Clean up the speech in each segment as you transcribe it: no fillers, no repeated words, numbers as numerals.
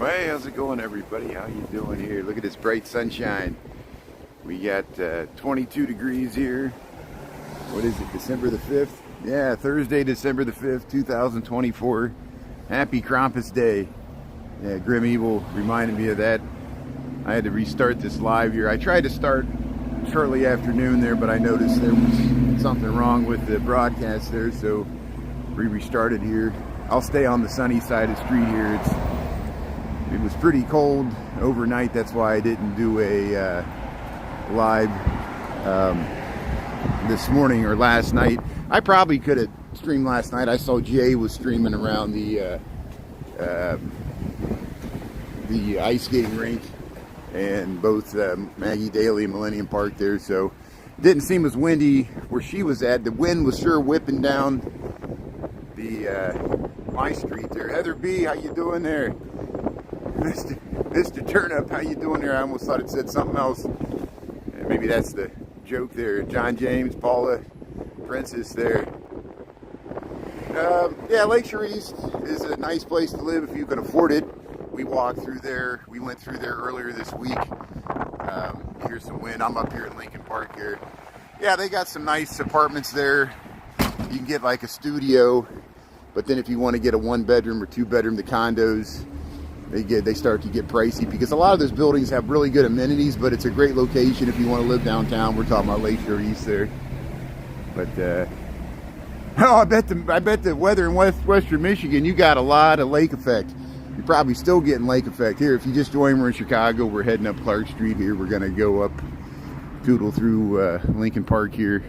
Hey, how's it going, everybody? How you doing here? Look at this bright sunshine. We got 22 degrees here. What is it, December the 5th? Yeah, Thursday, December the 5th, 2024. Happy Krampus Day. Yeah, Grim Evil reminded me of that. I had to restart this live here. I tried to start shortly afternoon there, but I noticed there was something wrong with the broadcast there, so we restarted here. I'll stay on the sunny side of the street here. It was pretty cold overnight, that's why I didn't do a live this morning or last night. I probably could have streamed last night. I saw Jay was streaming around the ice skating rink and both Maggie Daly and Millennium Park there, so it didn't seem as windy where she was at. The wind was sure whipping down the my street there. Heather B, how you doing there? Mr. Turnip, how you doing there? I almost thought it said something else. Maybe that's the joke there. John James, Paula, Princess there. Yeah, Lakeshore East is a nice place to live if you can afford it. We walked through there. We went through there earlier this week. Here's some wind. I'm up here in Lincoln Park here. Yeah, they got some nice apartments there. You can get like a studio, but then if you want to get a 1-bedroom or 2-bedroom, the condos, they start to get pricey because a lot of those buildings have really good amenities, but it's a great location if you want to live downtown. We're talking about Lakeshore East there. But oh, I bet the weather in western Michigan, you got a lot of lake effect. You're probably still getting lake effect here. If you just joined, we're in Chicago. We're heading up Clark Street here. We're gonna go up, tootle through Lincoln Park here.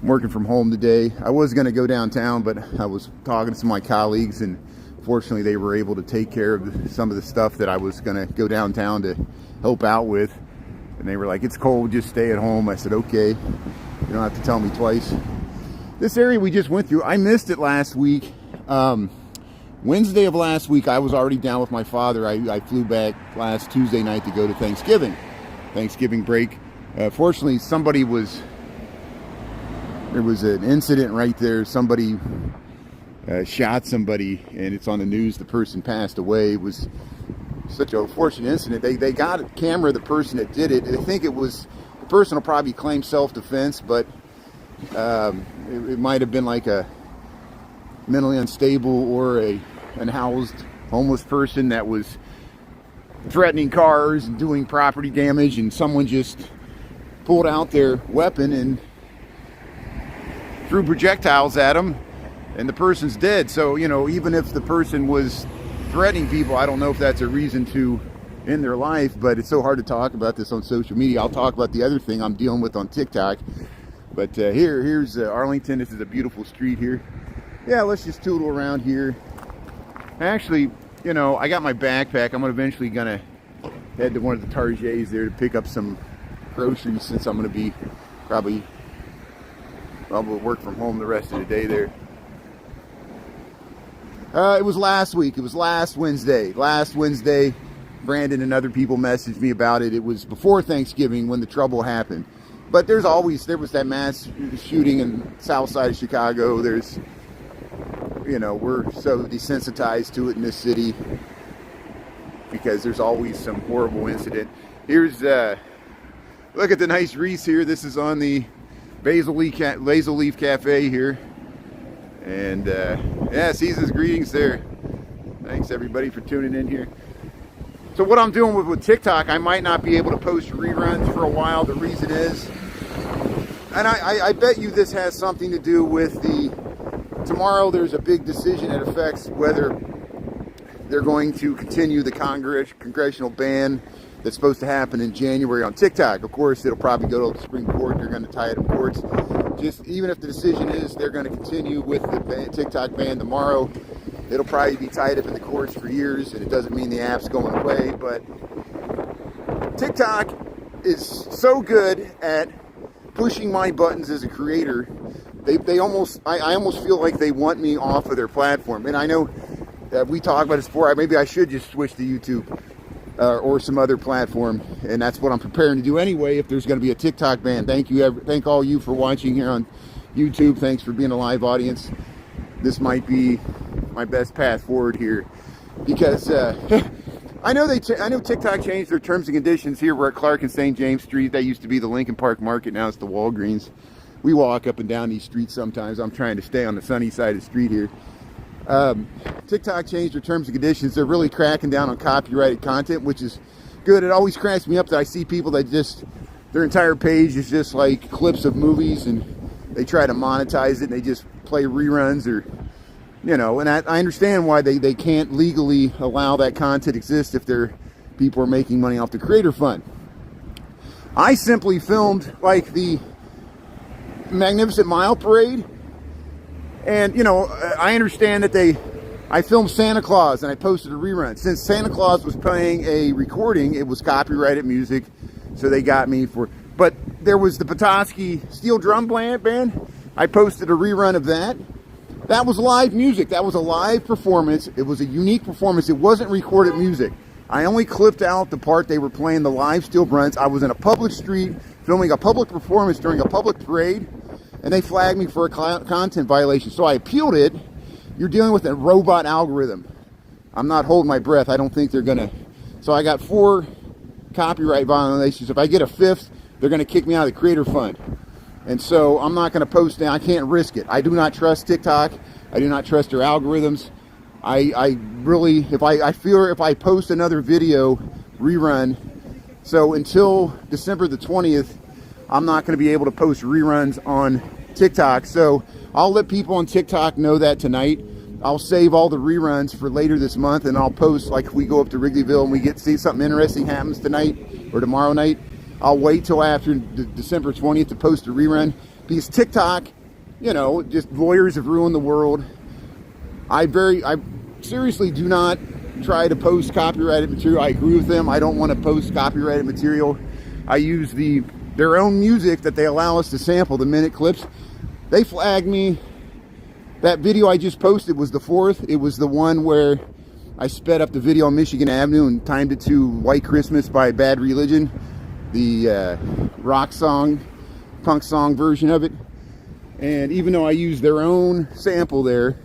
I'm working from home today. I was gonna go downtown, but I was talking to some of my colleagues, and fortunately they were able to take care of some of the stuff that I was gonna go downtown to help out with. And they were like, it's cold, just stay at home. I said, okay, you don't have to tell me twice. This area we just went through, I missed it last week. Wednesday of last week, I was already down with my father. I flew back last Tuesday night to go to Thanksgiving break. Fortunately, there was an incident right there. Somebody shot somebody, and it's on the news. The person passed away. It was such an unfortunate incident. They got a camera of the person that did it. I think it was, the person will probably claim self-defense, but it might have been like a mentally unstable or an unhoused homeless person that was threatening cars and doing property damage, and someone just pulled out their weapon and threw projectiles at him, and the person's dead. So, you know, even if the person was threatening people, I don't know if that's a reason to end their life, but it's so hard to talk about this on social media. I'll talk about the other thing I'm dealing with on TikTok. But here's Arlington. This is a beautiful street here. Yeah, let's just tootle around here. Actually, you know, I got my backpack. I'm eventually gonna head to one of the Targets there to pick up some groceries, since I'm gonna be probably work from home the rest of the day there. It was last week. It was last Wednesday. Last Wednesday, Brandon and other people messaged me about it. It was before Thanksgiving when the trouble happened. But there was that mass shooting in the south side of Chicago. There's, you know, we're so desensitized to it in this city because there's always some horrible incident. Here's, look at the nice wreaths here. This is on the Basil Leaf Cafe here. And yeah, season's greetings there. Thanks everybody for tuning in here. So what I'm doing with TikTok, I might not be able to post reruns for a while. The reason is, and I bet you this has something to do with tomorrow there's a big decision that affects whether they're going to continue the congressional ban that's supposed to happen in January on TikTok. Of course, it'll probably go to the Supreme Court. They're going to tie it in courts. Just even if the decision is they're going to continue with the TikTok ban tomorrow, it'll probably be tied up in the courts for years, and it doesn't mean the app's going away. But TikTok is so good at pushing my buttons as a creator. I almost feel like they want me off of their platform. And I know that we talked about this before. Maybe I should just switch to YouTube or some other platform, and that's what I'm preparing to do anyway if there's going to be a TikTok ban. Thank all you for watching here on YouTube. Thanks for being a live audience. This might be my best path forward here, because I know I know TikTok changed their terms and conditions here. We're at Clark and St. James Street. That used to be the Lincoln Park Market. Now it's the Walgreens. We walk up and down these streets sometimes. I'm trying to stay on the sunny side of the street here. TikTok changed their terms and conditions. They're really cracking down on copyrighted content, which is good. It always cracks me up that I see people that just, their entire page is just like clips of movies, and they try to monetize it, and they just play reruns, or, you know, and I understand why they can't legally allow that content to exist if people are making money off the creator fund. I simply filmed like the Magnificent Mile Parade, and, you know, I understand that I filmed Santa Claus and I posted a rerun. Since Santa Claus was playing a recording, it was copyrighted music, so they got me for, but there was the Petoskey Steel Drum Band. I posted a rerun of that. That was live music. That was a live performance. It was a unique performance. It wasn't recorded music. I only clipped out the part they were playing the live steel drums. I was in a public street filming a public performance during a public parade, and they flagged me for a content violation. So I appealed it. You're dealing with a robot algorithm. I'm not holding my breath. I don't think they're gonna. So I got 4 copyright violations. If I get a 5th, they're gonna kick me out of the creator fund. And so I'm not gonna post it. I can't risk it. I do not trust TikTok. I do not trust their algorithms. I really, I fear if I post another video rerun, so until December the 20th, I'm not going to be able to post reruns on TikTok. So I'll let people on TikTok know that tonight. I'll save all the reruns for later this month, and I'll post, like, if we go up to Wrigleyville and we get to see something interesting happens tonight or tomorrow night, I'll wait till after December 20th to post a rerun, because TikTok, you know, just lawyers have ruined the world. I seriously do not try to post copyrighted material. I agree with them. I don't want to post copyrighted material. I use their own music that they allow us to sample, the minute clips. They flagged me. That video I just posted was the 4th. It was the one where I sped up the video on Michigan Avenue and timed it to White Christmas by Bad Religion, the rock song, punk song version of it. And even though I used their own sample there,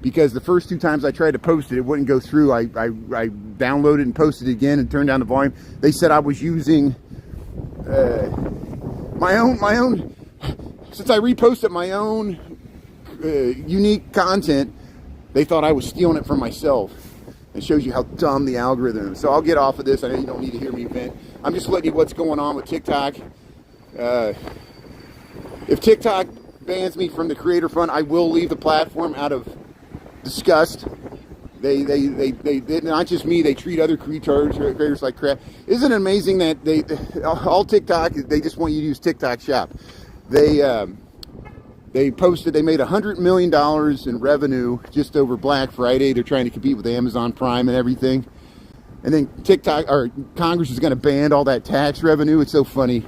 because the first 2 times I tried to post it, it wouldn't go through. I downloaded and posted it again and turned down the volume. They said I was using my own. Since I reposted my own unique content, they thought I was stealing it from myself. It shows you how dumb the algorithm is. So I'll get off of this. I know you don't need to hear me vent. I'm just letting you what's going on with TikTok. If TikTok bans me from the creator fund, I will leave the platform out of disgust. They not just me, they treat other creators like crap. Isn't it amazing that all TikTok, they just want you to use TikTok Shop. They posted, they made $100 million in revenue just over Black Friday. They're trying to compete with Amazon Prime and everything. And then TikTok, or Congress is going to ban all that tax revenue. It's so funny.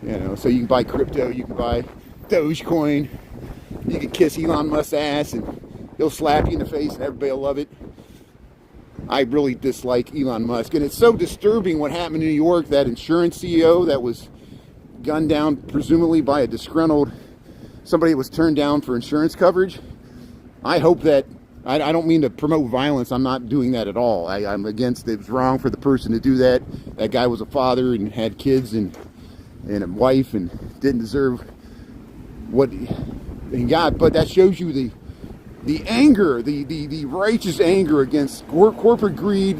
You know, so you can buy crypto, you can buy Dogecoin, you can kiss Elon Musk's ass and he'll slap you in the face and everybody will love it. I really dislike Elon Musk. And it's so disturbing what happened in New York, that insurance CEO that was gunned down presumably by a disgruntled, somebody that was turned down for insurance coverage. I hope that, I don't mean to promote violence. I'm not doing that at all. I'm against it. It was wrong for the person to do that. That guy was a father and had kids and a wife and didn't deserve what he got. But that shows you the anger, the righteous anger against corporate greed,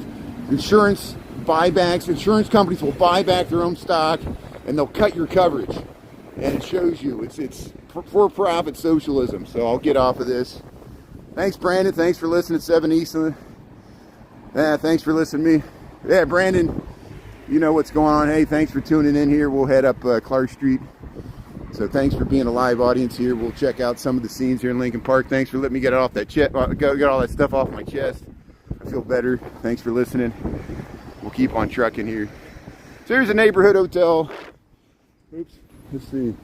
insurance buybacks. Insurance companies will buy back their own stock and they'll cut your coverage. And it shows you it's for-profit socialism. So I'll get off of this. Thanks, Brandon. Thanks for listening to 7 Eastland. Yeah, thanks for listening to me. Yeah, Brandon, you know what's going on. Hey, thanks for tuning in here. We'll head up Clark Street. So thanks for being a live audience here. We'll check out some of the scenes here in Lincoln Park. Thanks for letting me get off that get all that stuff off my chest. I feel better. Thanks for listening. We'll keep on trucking here. So here's a neighborhood hotel. Oops. Let's see.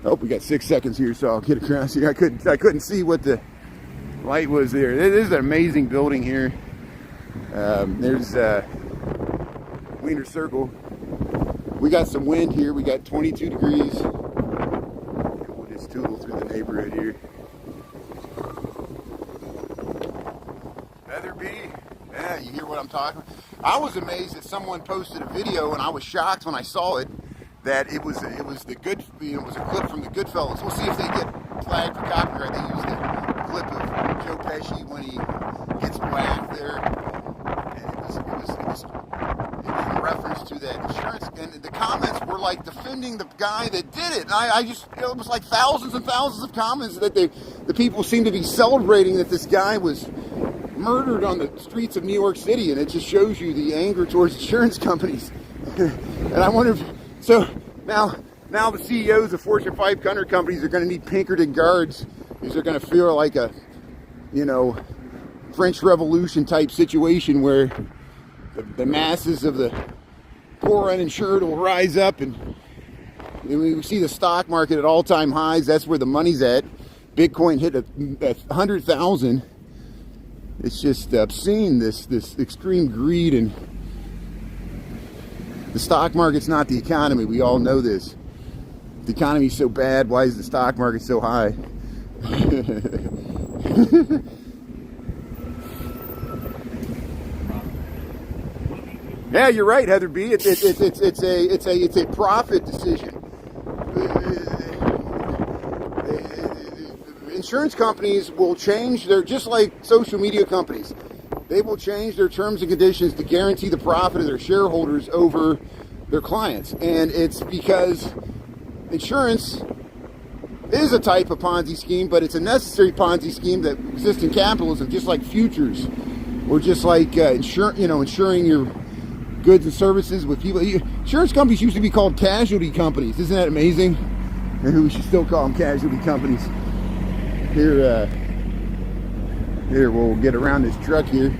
Oh, we got 6 seconds here, so I'll get across here. I couldn't see what the light was there. This is an amazing building here. There's Wiener Circle. We got some wind here. We got 22 degrees. We'll just tootle through the neighborhood here. Featherby. Yeah, you hear what I'm talking about? I was amazed that someone posted a video, and I was shocked when I saw it, that it was the good, it was a clip from the Goodfellas. We'll see if they get flagged for copyright. They used a clip of Joe Pesci when he gets whacked there, and it was in reference to that insurance, and the comments were like defending the guy that did it. And I just, it was like thousands and thousands of comments that the people seemed to be celebrating that this guy was murdered on the streets of New York City, and it just shows you the anger towards insurance companies. And I wonder if, so now the CEOs of Fortune 500 companies are going to need Pinkerton guards, because they're going to feel like a, you know, French Revolution type situation where the masses of the poor uninsured will rise up, and we see the stock market at all-time highs. That's where the money's at. Bitcoin hit 100,000. It's just obscene, this extreme greed, and the stock market's not the economy. We all know this. The economy's so bad, why is the stock market so high? Yeah, you're right, Heather B. It's a profit decision. Insurance companies will change their, just like social media companies, they will change their terms and conditions to guarantee the profit of their shareholders over their clients. And it's because insurance is a type of Ponzi scheme, but it's a necessary Ponzi scheme that exists in capitalism, just like futures, or just like insuring your goods and services with people. Insurance companies used to be called casualty companies. Isn't that amazing? Maybe we should still call them casualty companies. Here, we'll get around this truck here.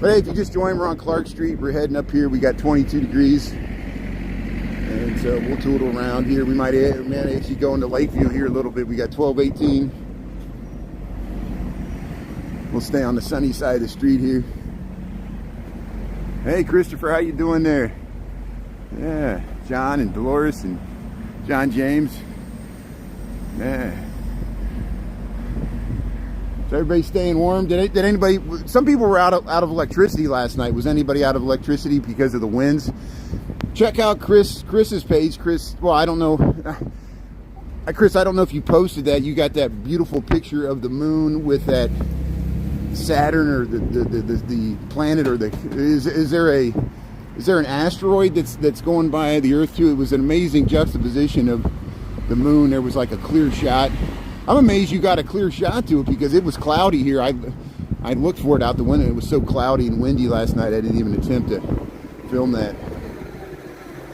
But hey, if you just joined, we're on Clark Street. We're heading up here. We got 22 degrees. And so we'll tootle around here. We might actually go into Lakeview here a little bit. We got 1218. We'll stay on the sunny side of the street here. Hey, Christopher, how you doing there? Yeah, John and Dolores and John James. Yeah. Is everybody staying warm? Did anybody? Some people were out of electricity last night. Was anybody out of electricity because of the winds? Check out Chris's page. Chris, well, I don't know. Chris, I don't know if you posted that. You got that beautiful picture of the moon with that Saturn, or the planet, or is there an asteroid that's going by the Earth too? It was an amazing juxtaposition of the moon. There was like a clear shot. I'm amazed you got a clear shot to it, because it was cloudy here. I looked for it out the window. It was so cloudy and windy last night, I didn't even attempt to film that.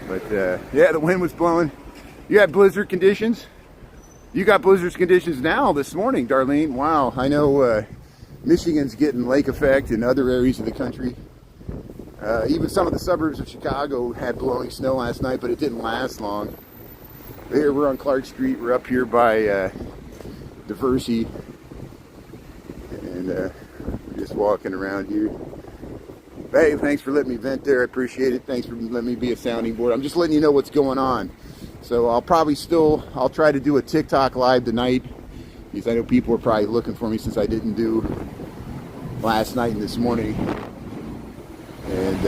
But yeah, the wind was blowing. You had blizzard conditions? You got blizzard conditions now this morning, Darlene. Wow, I know Michigan's getting lake effect in other areas of the country. Even some of the suburbs of Chicago had blowing snow last night, but it didn't last long. Here, we're on Clark Street. We're up here by Diversity, and we're just walking around here. Hey, thanks for letting me vent there. I appreciate it. Thanks for letting me be a sounding board. I'm just letting you know what's going on. So I'll try to do a TikTok live tonight, because I know people are probably looking for me, since I didn't do last night and this morning. And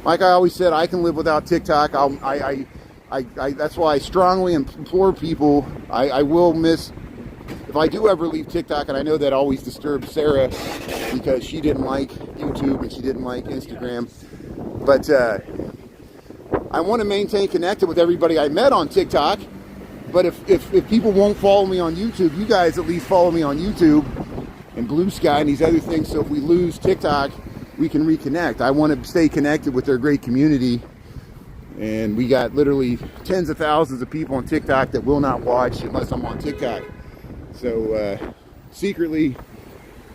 like I always said, I can live without TikTok. That's why I strongly implore people. I will miss, if I do ever leave TikTok, and I know that always disturbs Sarah, because she didn't like YouTube and she didn't like Instagram. But I want to maintain connected with everybody I met on TikTok. But if people won't follow me on YouTube, you guys at least follow me on YouTube and Blue Sky and these other things. So if we lose TikTok, we can reconnect. I want to stay connected with their great community. And we got literally tens of thousands of people on TikTok that will not watch unless I'm on TikTok. So secretly,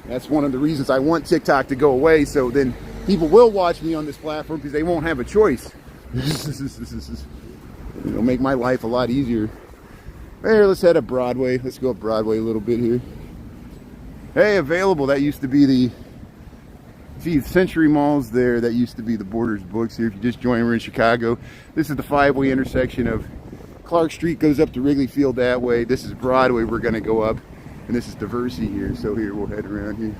that's one of the reasons I want TikTok to go away. So then people will watch me on this platform, because they won't have a choice. It'll make my life a lot easier. Here, let's head up Broadway. Let's go up Broadway a little bit here. Hey, Available. That used to be the... See, Century Mall's there. That used to be the Borders Books here. If you just joined, we're in Chicago. This is the 5-way intersection of Clark Street, goes up to Wrigley Field that way. This is Broadway. We're going to go up. And this is Diversity here. So here, we'll head around here.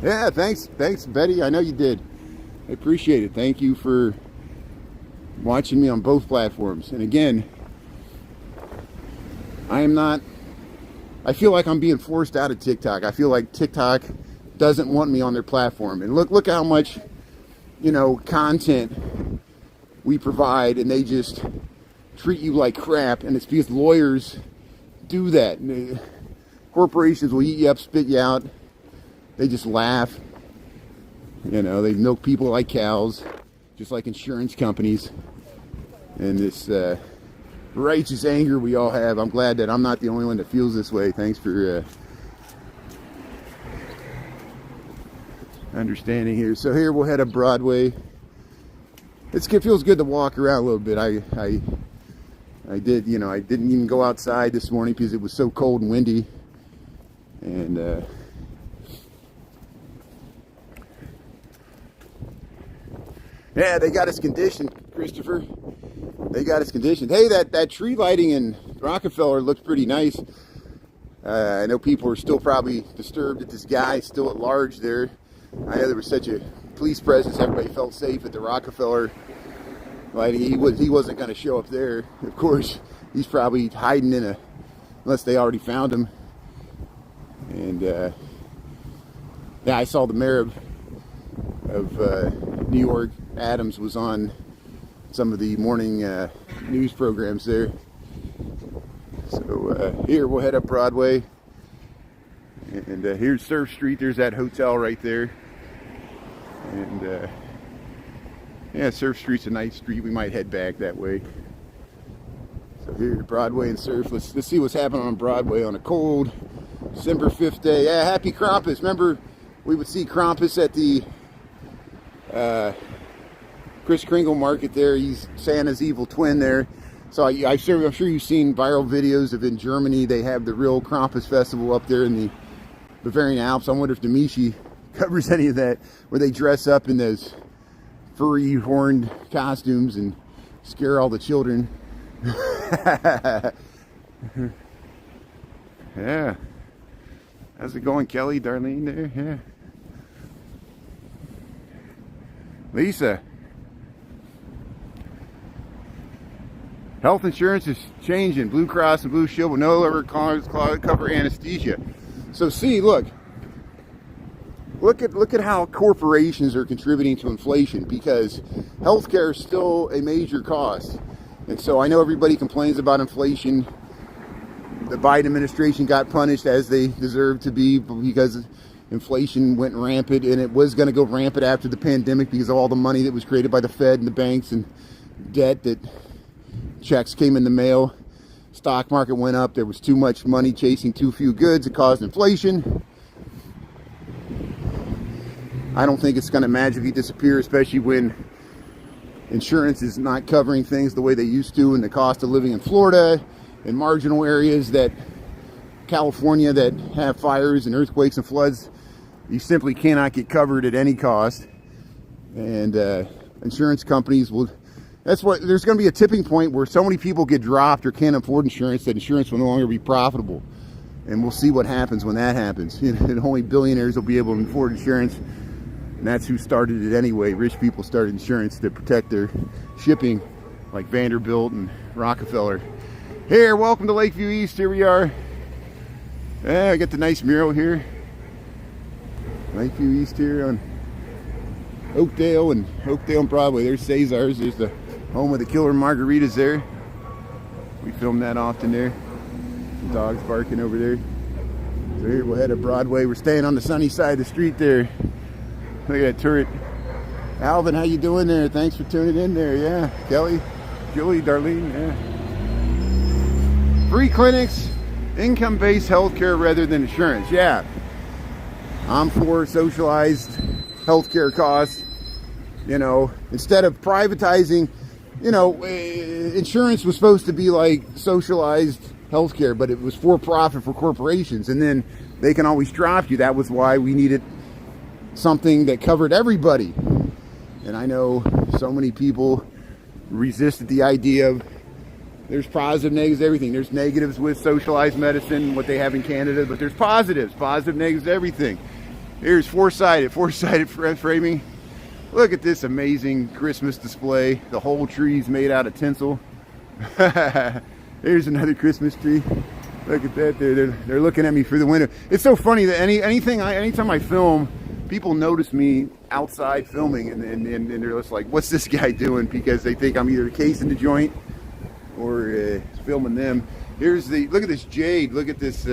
Yeah, thanks, Betty. I know you did. I appreciate it. Thank you for watching me on both platforms. And again, I feel like I'm being forced out of TikTok. I feel like TikTok doesn't want me on their platform. And look how much, content we provide, and they just treat you like crap. And it's because lawyers do that. And corporations will eat you up, spit you out. They just laugh. They milk people like cows, just like insurance companies. And this righteous anger we all have. I'm glad that I'm not the only one that feels this way. Thanks for understanding here. So here we'll head up Broadway. It feels good to walk around a little bit. I did, I didn't even go outside this morning because it was so cold and windy. And yeah, they got us conditioned, Christopher. They got us conditioned. Hey, that tree lighting in Rockefeller looks pretty nice. I know people are still probably disturbed that this guy still at large there. I know there was such a police presence. Everybody felt safe at the Rockefeller lighting. He wasn't going to show up there. Of course, he's probably hiding unless they already found him. And yeah, I saw the mayor of New York, Adams, was on some of the morning news programs there. So here we'll head up Broadway, and here's Surf Street. There's that hotel right there, and yeah, Surf Street's a nice street. We might head back that way. So here, Broadway and Surf. Let's see what's happening on Broadway on a cold December 5th day. Yeah, happy Krampus. Remember, we would see Krampus at the Kris Kringle market there. He's Santa's evil twin there. So I'm sure you've seen viral videos of in Germany. They have the real Krampus festival up there in the Bavarian Alps. I wonder if Demichi covers any of that, where they dress up in those furry horned costumes and scare all the children. Yeah. How's it going, Kelly, Darlene there? Yeah. Lisa. Health insurance is changing. Blue Cross and Blue Shield will no longer cover anesthesia. So see, look at how corporations are contributing to inflation, because healthcare is still a major cost. And so I know everybody complains about inflation. The Biden administration got punished as they deserve to be, because inflation went rampant, and it was going to go rampant after the pandemic because of all the money that was created by the Fed and the banks and debt that checks came in the mail. Stock market went up. There was too much money chasing too few goods. It caused inflation. I don't think it's going to magically disappear, especially when insurance is not covering things the way they used to, and the cost of living in Florida and marginal areas that California that have fires and earthquakes and floods, you simply cannot get covered at any cost. And insurance companies will, that's what, there's going to be a tipping point where so many people get dropped or can't afford insurance that insurance will no longer be profitable. And we'll see what happens when that happens. And only billionaires will be able to afford insurance. And that's who started it anyway. Rich people started insurance to protect their shipping, like Vanderbilt and Rockefeller. Here, welcome to Lakeview East. Here we are. Yeah, I got the nice mural here. Lakeview East here on Oakdale and Broadway. There's Cesar's. There's the home of the killer margaritas there. We film that often there. Some dogs barking over there. So here we'll head to Broadway. We're staying on the sunny side of the street there. Look at that turret. Alvin, how you doing there? Thanks for tuning in there. Yeah, Kelly, Julie, Darlene. Yeah. Free clinics, income-based healthcare rather than insurance. Yeah, I'm for socialized healthcare costs. Instead of privatizing, insurance was supposed to be like socialized healthcare, but it was for profit for corporations, and then they can always drop you. That was why we needed something that covered everybody. And I know so many people resisted the idea of, there's positive, negatives, everything. There's negatives with socialized medicine, what they have in Canada, but there's positives, negatives, everything. Here's four-sided framing. Look at this amazing Christmas display. The whole tree's made out of tinsel. Here's another Christmas tree. Look at that. They're looking at me through the window. It's so funny that anytime I film, people notice me outside filming, and they're just like, "What's this guy doing?" Because they think I'm either casing the joint or filming them. Look at this jade. Look at this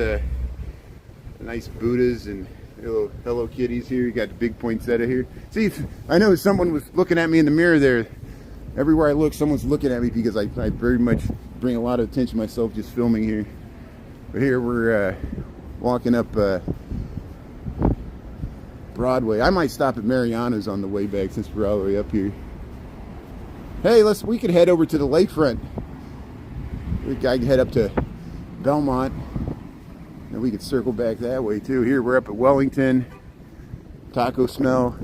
nice Buddhas and little Hello Kitties here. You got the big poinsettia here. See, I know someone was looking at me in the mirror there. Everywhere I look, someone's looking at me because I very much bring a lot of attention to myself just filming here. But here we're walking up Broadway. I might stop at Mariano's on the way back since we're all the way up here. Hey, we could head over to the lakefront. I can head up to Belmont, and we could circle back that way too. Here we're up at Wellington. Taco smell.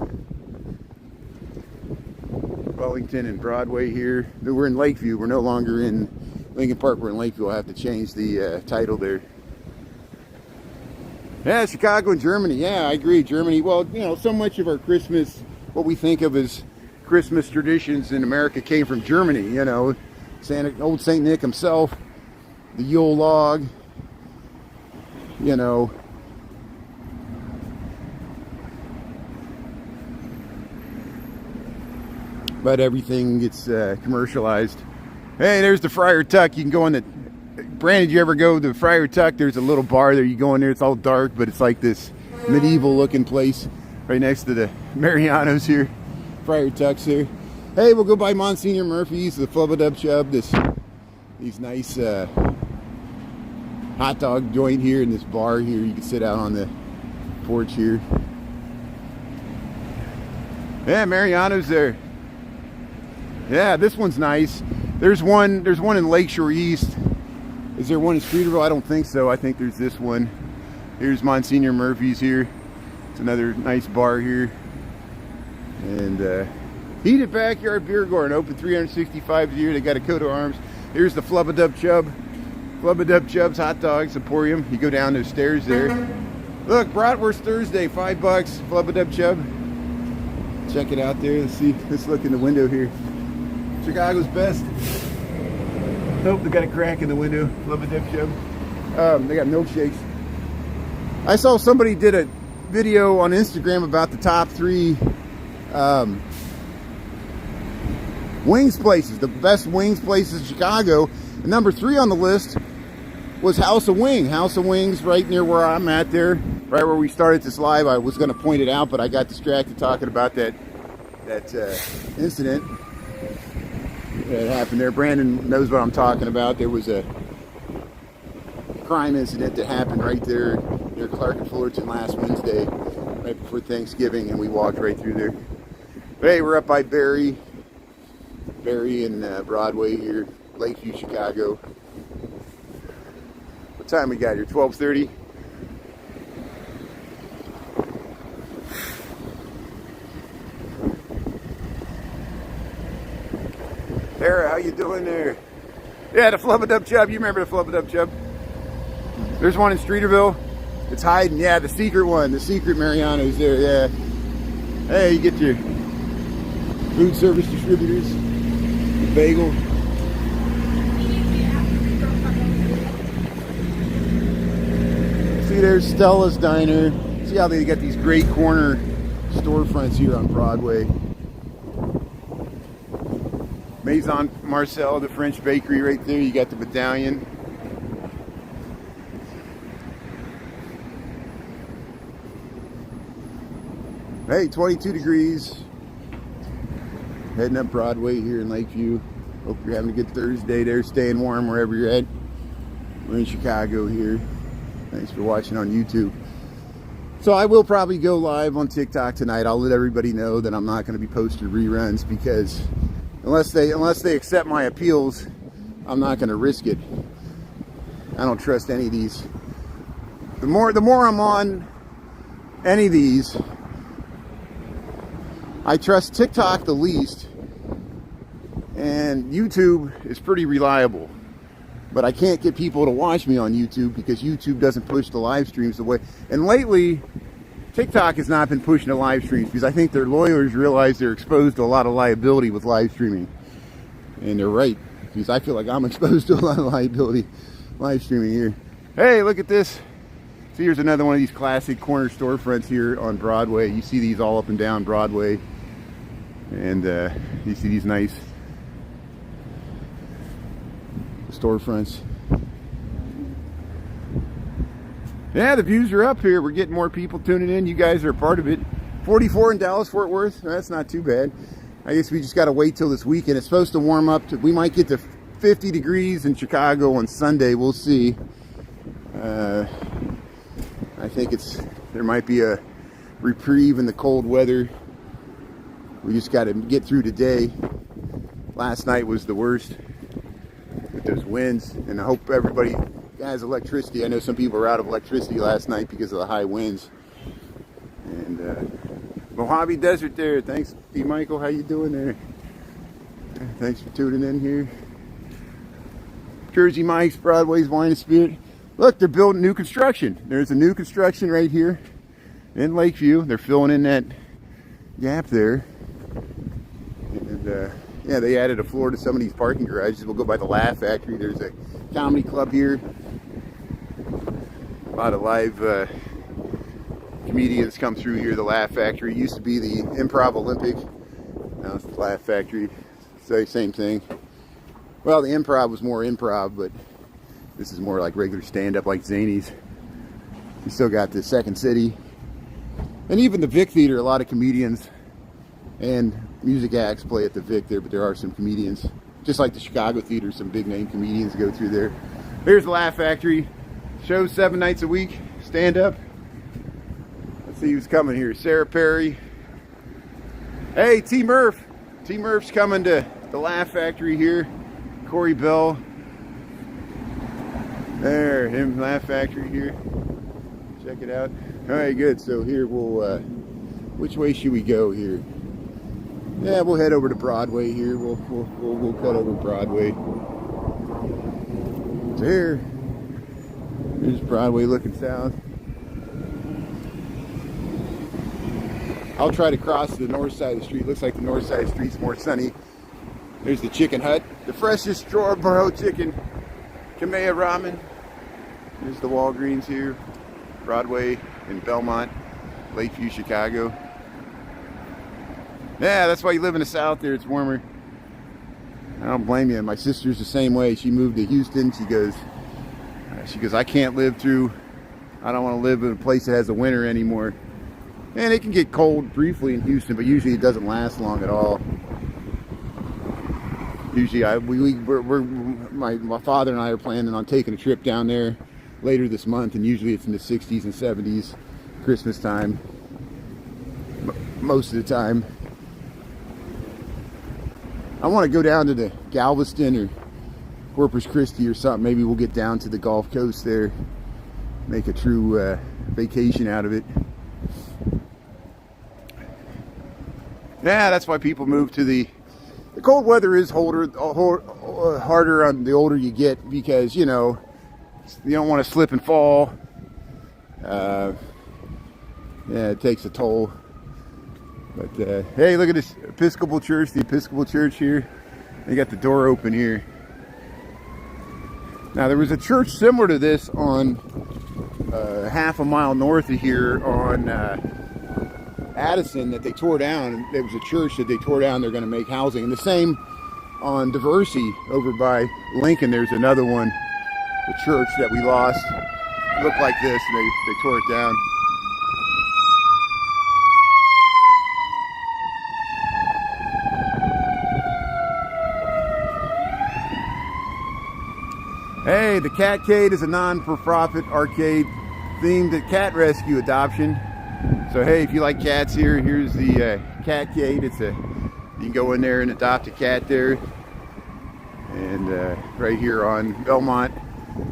Wellington and Broadway here. We're in Lakeview. We're no longer in Lincoln Park. We're in Lakeview. I'll have to change the title there. Yeah, Chicago and Germany. Yeah, I agree. Germany. Well, you know, so much of our Christmas, what we think of as Christmas traditions in America came from Germany. You know, old Saint Nick himself, the Yule log. You know. But everything gets commercialized. Hey, there's the Friar Tuck. You can go in the... Brandon, did you ever go to the Friar Tuck? There's a little bar there. You go in there. It's all dark, but it's like this medieval-looking place right next to the Mariano's here. Friar Tuck's here. Hey, we'll go by Monsignor Murphy's, the Flubba Chub. These nice hot dog joint here in this bar here. You can sit out on the porch here. Yeah, Mariano's there. Yeah, this one's nice. There's one in Lakeshore East. Is there one in Streetwalking? I don't think so. I think there's this one. Here's Monsignor Murphy's here. It's another nice bar here. And heated backyard beer garden, open 365 a year. They got a coat of arms. Here's the Flubba Dub Chub. Flubba Dub Chub's Hot Dogs Emporium. You go down those stairs there. Look, Bratwurst Thursday, $5. Flubba Dub Chub. Check it out there. Let's see. Let's look in the window here. Chicago's best. Nope, they got a crack in the window. Flubba Dub Chub. They got milkshakes. I saw somebody did a video on Instagram about the top 3 wings places, the best wings places in Chicago. And number 3 on the list was House of Wing. House of Wings, right near where I'm at there, right where we started this live. I was going to point it out, but I got distracted talking about that incident that happened there. Brandon knows what I'm talking about. There was a crime incident that happened right there near Clark and Fullerton last Wednesday, right before Thanksgiving, and we walked right through there. But hey, we're up by Barry and Broadway here, Lakeview, Chicago. What time we got here? 12:30. Tara, how you doing there? Yeah, the Flubba Dub Chub. You remember the Flubba Dub Chub? There's one in Streeterville. It's hiding. Yeah, the secret one. The secret Mariano's there. Yeah. Hey, you get your food service distributors. The bagel. See, there's Stella's Diner. See how they got these great corner storefronts here on Broadway. Maison Marcel, the French bakery right there. You got the medallion. Hey, 22 degrees. Heading up Broadway here in Lakeview. Hope you're having a good Thursday there, staying warm wherever you're at. We're in Chicago here. Thanks for watching on YouTube. So I will probably go live on TikTok tonight. I'll let everybody know that I'm not going to be posting reruns because unless they accept my appeals, I'm not going to risk it. I don't trust any of these. The more I'm on any of these, I trust TikTok the least, and YouTube is pretty reliable. But I can't get people to watch me on YouTube because YouTube doesn't push the live streams away. And lately, TikTok has not been pushing the live streams because I think their lawyers realize they're exposed to a lot of liability with live streaming. And they're right, because I feel like I'm exposed to a lot of liability live streaming here. Hey, look at this. See, here's another one of these classic corner storefronts here on Broadway. You see these all up and down Broadway. And you see these nice storefronts. Yeah, the views are up here. We're getting more people tuning in. You guys are a part of it. 44 in Dallas, Fort Worth. That's not too bad. I guess we just got to wait till this weekend. It's supposed to warm up. We might get to 50 degrees in Chicago on Sunday. We'll see. I think there might be a reprieve in the cold weather. We just got to get through today. Last night was the worst with those winds, and I hope everybody has electricity. I know some people were out of electricity last night because of the high winds. And Mojave Desert there. Thanks, D. Michael. How you doing there? Thanks for tuning in here. Jersey Mike's, Broadway's Wine and Spirit. Look, they're building new construction. There's a new construction right here in Lakeview. They're filling in that gap there. And yeah, they added a floor to some of these parking garages. We'll go by the Laugh Factory. There's a comedy club here. A lot of live comedians come through here. The Laugh Factory used to be the Improv Olympic. Now it's the Laugh Factory. Same thing. Well, the Improv was more improv, but this is more like regular stand-up, like Zany's. You still got the Second City. And even the Vic Theater, a lot of comedians and music acts play at the Vic there, but there are some comedians. Just like the Chicago Theater, some big-name comedians go through there. Here's the Laugh Factory. Shows 7 nights a week. Stand-up. Let's see who's coming here. Sarah Perry. Hey, T. Murph. T. Murph's coming to the Laugh Factory here. Corey Bell. There, him, Laugh Factory here. Check it out. All right, good. So here we'll, which way should we go here? Yeah, we'll head over to Broadway here. We'll cut over Broadway. So here's Broadway looking south. I'll try to cross the north side of the street. Looks like the north side of the street's more sunny. There's the Chicken Hut, the freshest Strawboro chicken, Kamea ramen. There's the Walgreens here, Broadway in Belmont, Lakeview, Chicago. Yeah, that's why you live in the south there, it's warmer. I don't blame you. My sister's the same way. She moved to Houston. She goes, I can't live through, I don't want to live in a place that has a winter anymore. And it can get cold briefly in Houston, but usually it doesn't last long at all. Usually my father and I are planning on taking a trip down there later this month, and usually it's in the 60s and 70s, Christmas time, most of the time. I want to go down to the Galveston or Corpus Christi or something. Maybe we'll get down to the Gulf Coast there, make a true vacation out of it. Yeah, that's why people move to the cold weather is harder on the older you get, because, you know, you don't want to slip and fall. Yeah, it takes a toll. But hey, look at this Episcopal Church, the Episcopal Church here. They got the door open here. Now, there was a church similar to this on half a mile north of here on Addison that they tore down. There was a church that they tore down. They're going to make housing. And the same on Diversey over by Lincoln. There's another one, the church that we lost. It looked like this, and they tore it down. Hey, the Catcade is a non-for-profit arcade themed at cat rescue adoption. So hey, if you like cats here's the Catcade. You can go in there and adopt a cat there. And right here on Belmont,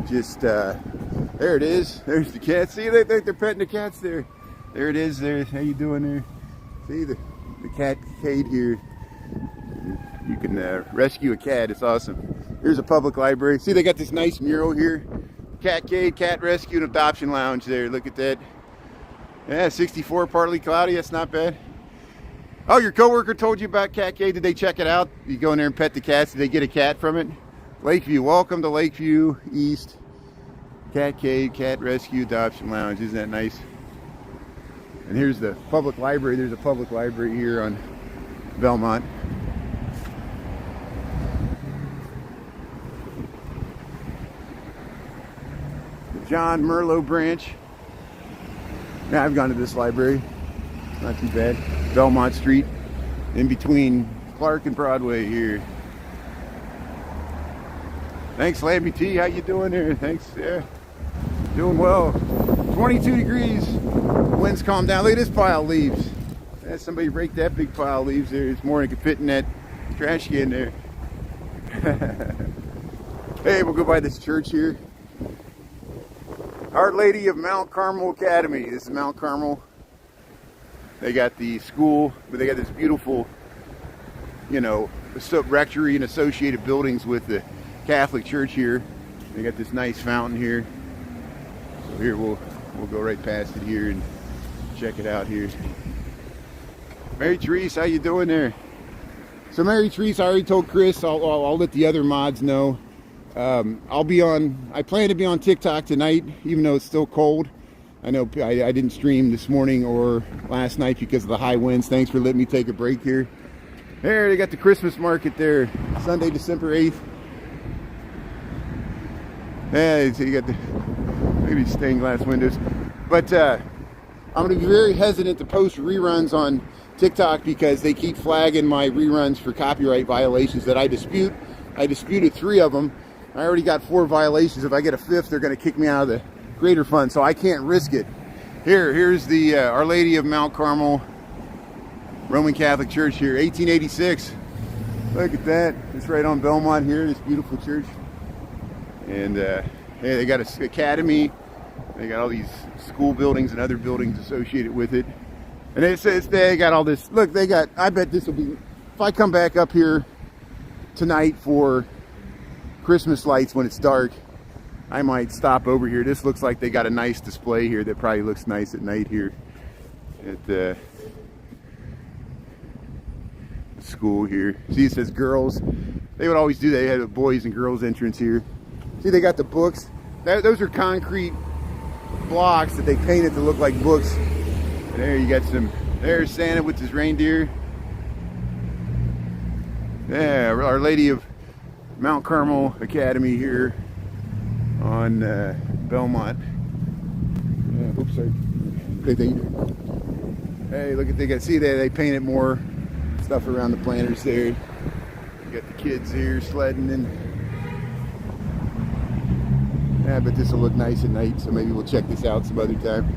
just there it is. There's the cat. See, they're petting the cats there. There it is. There. How you doing there? See the Catcade here. You can rescue a cat. It's awesome. Here's a public library. See, they got this nice mural here. Catcade, Cat Rescue and Adoption Lounge there. Look at that. Yeah, 64, partly cloudy. That's not bad. Oh, your coworker told you about Cat Cave. Did they check it out? You go in there and pet the cats. Did they get a cat from it? Lakeview. Welcome to Lakeview East. Cat Cave, Cat Rescue Adoption Lounge. Isn't that nice? And here's the public library. There's a public library here on Belmont. The John Merlot branch. Yeah, I've gone to this library. Not too bad. Belmont Street, in between Clark and Broadway here. Thanks, Lamby T. How you doing there? Thanks. Yeah, doing well. 22 degrees. Winds calm down. Look at this pile of leaves. Yeah, somebody break that big pile of leaves there. It's more than could fit in that trash can there. Hey, we'll go by this church here. Our Lady of Mount Carmel Academy. This is Mount Carmel. They got the school, but they got this beautiful, you know, rectory and associated buildings with the Catholic Church here. They got this nice fountain here. So here we'll go right past it here and check it out here. Mary Therese, how you doing there? So Mary Therese, I already told Chris. I'll let the other mods know. I plan to be on TikTok tonight, even though it's still cold. I know I didn't stream this morning or last night because of the high winds. Thanks for letting me take a break here. There, they got the Christmas market there, Sunday, December 8th. Yeah, so you got the maybe stained glass windows. But I'm going to be very hesitant to post reruns on TikTok because they keep flagging my reruns for copyright violations that I dispute. I disputed 3 of them. I already got 4 violations. If I get a 5th, they're going to kick me out of the Greater Fund, so I can't risk it. Here's the Our Lady of Mount Carmel Roman Catholic Church here, 1886. Look at that. It's right on Belmont here, this beautiful church. And yeah, they got an academy. They got all these school buildings and other buildings associated with it. And it says they got all this. Look, they got, I bet this will be, if I come back up here tonight for Christmas lights when it's dark, I might stop over here. This looks like they got a nice display here that probably looks nice at night here at the school here. See, it says girls. They would always do that. They had a boys and girls entrance here. See, they got the books. Those are concrete blocks that they painted to look like books. And there you got some, there's Santa with his reindeer. Yeah, Our Lady of Mount Carmel Academy here on Belmont. Yeah, oops, sorry. Hey, look at, they got, see, they painted more stuff around the planters there. You got the kids here sledding and yeah, but this will look nice at night, so maybe we'll check this out some other time.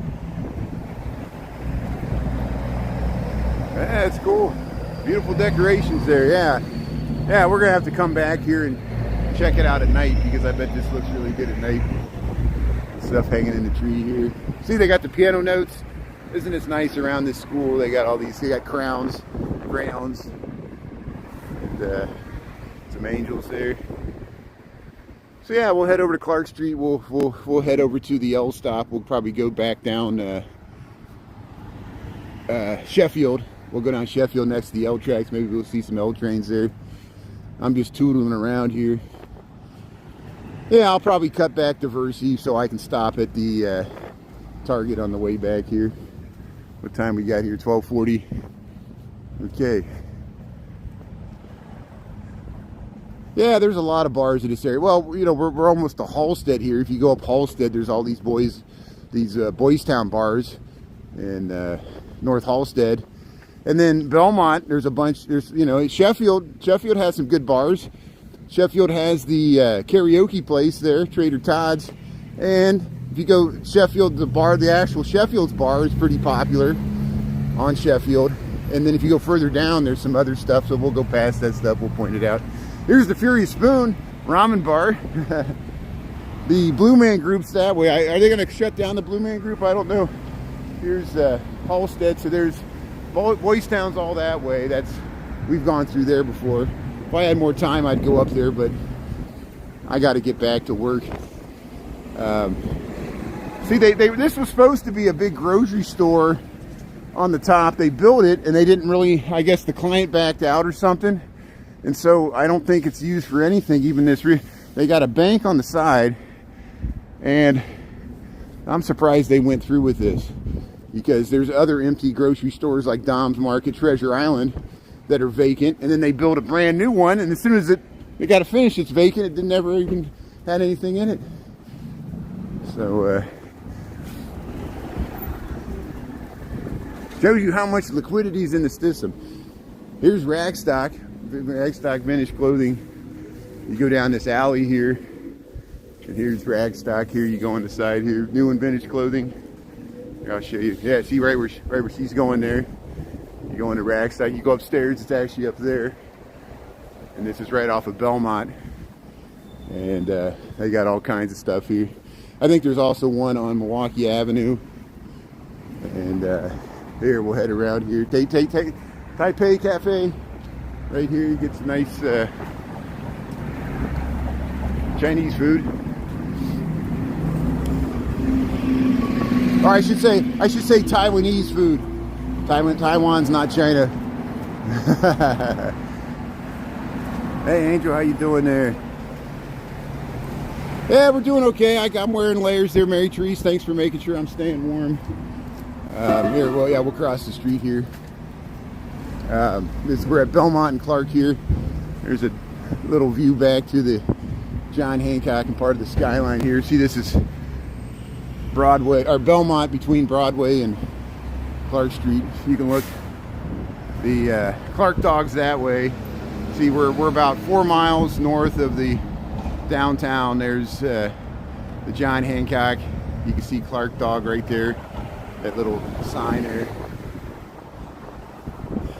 Yeah, it's cool. Beautiful decorations there, yeah. Yeah, we're gonna have to come back here and check it out at night because I bet this looks really good at night. Stuff hanging in the tree here. See, they got the piano notes. Isn't this nice around this school? They got all these, they got crowns, crayons, and some angels there. So yeah, we'll head over to Clark Street. We'll head over to the L stop. We'll probably go back down Sheffield. We'll go down Sheffield next to the L tracks. Maybe we'll see some L trains there. I'm just tootling around here. Yeah, I'll probably cut back to Versi so I can stop at the Target on the way back here. What time we got here? 12:40. Okay. Yeah, there's a lot of bars in this area. Well, you know, we're almost to Halstead here. If you go up Halstead, there's all these Boys Town bars in North Halstead. And then Belmont, there's a bunch. There's, you know, Sheffield has some good bars. Sheffield has the karaoke place there, Trader Todd's. And if you go Sheffield, the actual Sheffield's bar is pretty popular on Sheffield. And then if you go further down, there's some other stuff. So we'll go past that stuff. We'll point it out. Here's the Furious Spoon ramen bar. The Blue Man Group's that way. Are they going to shut down the Blue Man Group? I don't know. Here's Halstead. So there's Boys Town's all that way. We've gone through there before. If I had more time, I'd go up there, but I got to get back to work. See, this was supposed to be a big grocery store on the top. They built it and they didn't really, I guess the client backed out or something. And so I don't think it's used for anything. Even this, they got a bank on the side, and I'm surprised they went through with this, because there's other empty grocery stores like Dom's Market, Treasure Island, that are vacant, and then they build a brand new one, and as soon as they got to finish, it's vacant. It never even had anything in it. So shows you how much liquidity is in the system. Here's Ragstock vintage clothing. You go down this alley here, and here's Ragstock. Here you go on the side here, new and vintage clothing. Here, I'll show you. Yeah, see right where she's going there. You go into Ragstock. You go upstairs. It's actually up there, and this is right off of Belmont. And they got all kinds of stuff here. I think there's also one on Milwaukee Avenue. And here we'll head around here. Taipei Cafe. Right here, you get some nice Chinese food. Or I should say Taiwanese food. Taiwan's not China. Hey Angel, how you doing there? Yeah, we're doing okay. I'm wearing layers there, Mary Therese. Thanks for making sure I'm staying warm. Here, well, yeah, we'll cross the street here. We're at Belmont and Clark here. There's a little view back to the John Hancock and part of the skyline here. See, this is Broadway, or Belmont, between Broadway and Clark Street. You can look. The Clark Dog's that way. See, we're about 4 miles north of the downtown. There's the John Hancock. You can see Clark Dog right there. That little sign there.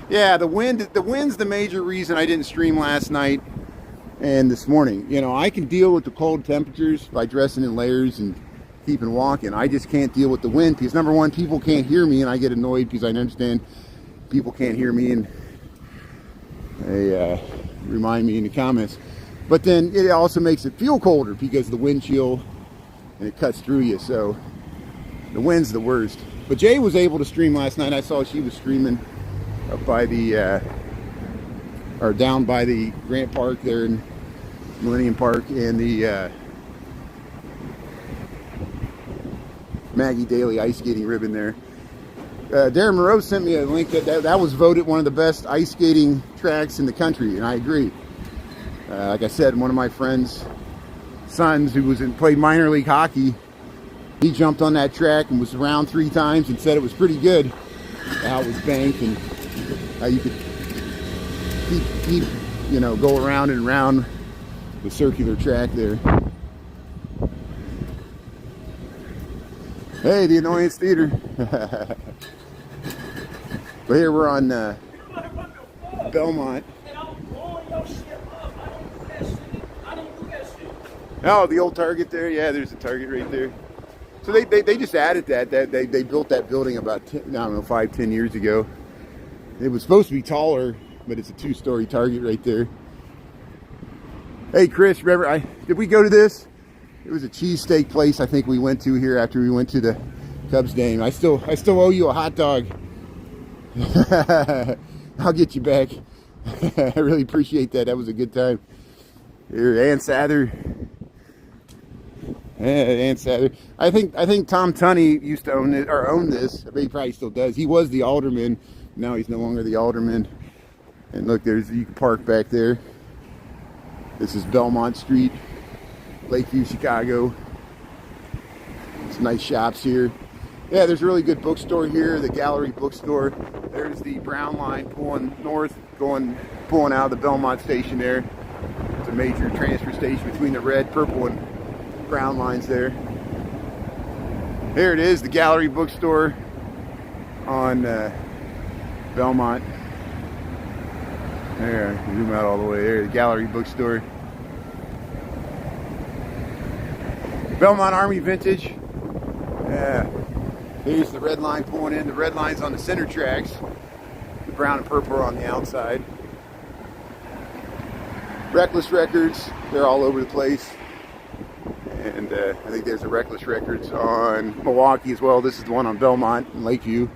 Yeah, the wind's the major reason I didn't stream last night and this morning. You know, I can deal with the cold temperatures by dressing in layers and keeping walking. I just can't deal with the wind because, number one, people can't hear me, and I get annoyed because I understand people can't hear me, and they remind me in the comments. But then it also makes it feel colder because of the wind chill, and it cuts through you. So the wind's the worst. But Jay was able to stream last night. I saw she was streaming up by the or down by the Grant Park there in Millennium Park, and the Maggie Daly ice skating ribbon there. Darren Moreau sent me a link that was voted one of the best ice skating tracks in the country, and I agree. Like I said, one of my friend's sons who played minor league hockey, he jumped on that track and was around 3 times and said it was pretty good. How it was banked and how you could keep you know, go around and around the circular track there. Hey, the Annoyance Theater. But here we're on Belmont. Oh, the old Target there. Yeah, there's a Target right there. So they just added that they built that building about 5-10 years ago. It was supposed to be taller, but it's a 2-story Target right there. Hey Chris, remember did we go to this? It was a cheesesteak place I think we went to here after we went to the Cubs game. I still owe you a hot dog. I'll get you back. I really appreciate that. That was a good time. Here, Ann Sather. Ann Sather. I think Tom Tunney used to own it, or owned this. I mean, he probably still does. He was the alderman. Now he's no longer the alderman. And look, you can park back there. This is Belmont Street, Lakeview, Chicago. Some nice shops here. Yeah, there's a really good bookstore here, the Gallery Bookstore. There's the Brown line pulling north, pulling out of the Belmont station there. It's a major transfer station between the red, purple, and brown lines there. Here it is, the Gallery Bookstore on Belmont. There, zoom out all the way there, the Gallery Bookstore. Belmont Army Vintage. Yeah. Here's the red line pulling in. The red line's on the center tracks. The brown and purple are on the outside. Reckless Records, they're all over the place. And I think there's a Reckless Records on Milwaukee as well. This is the one on Belmont in Lakeview.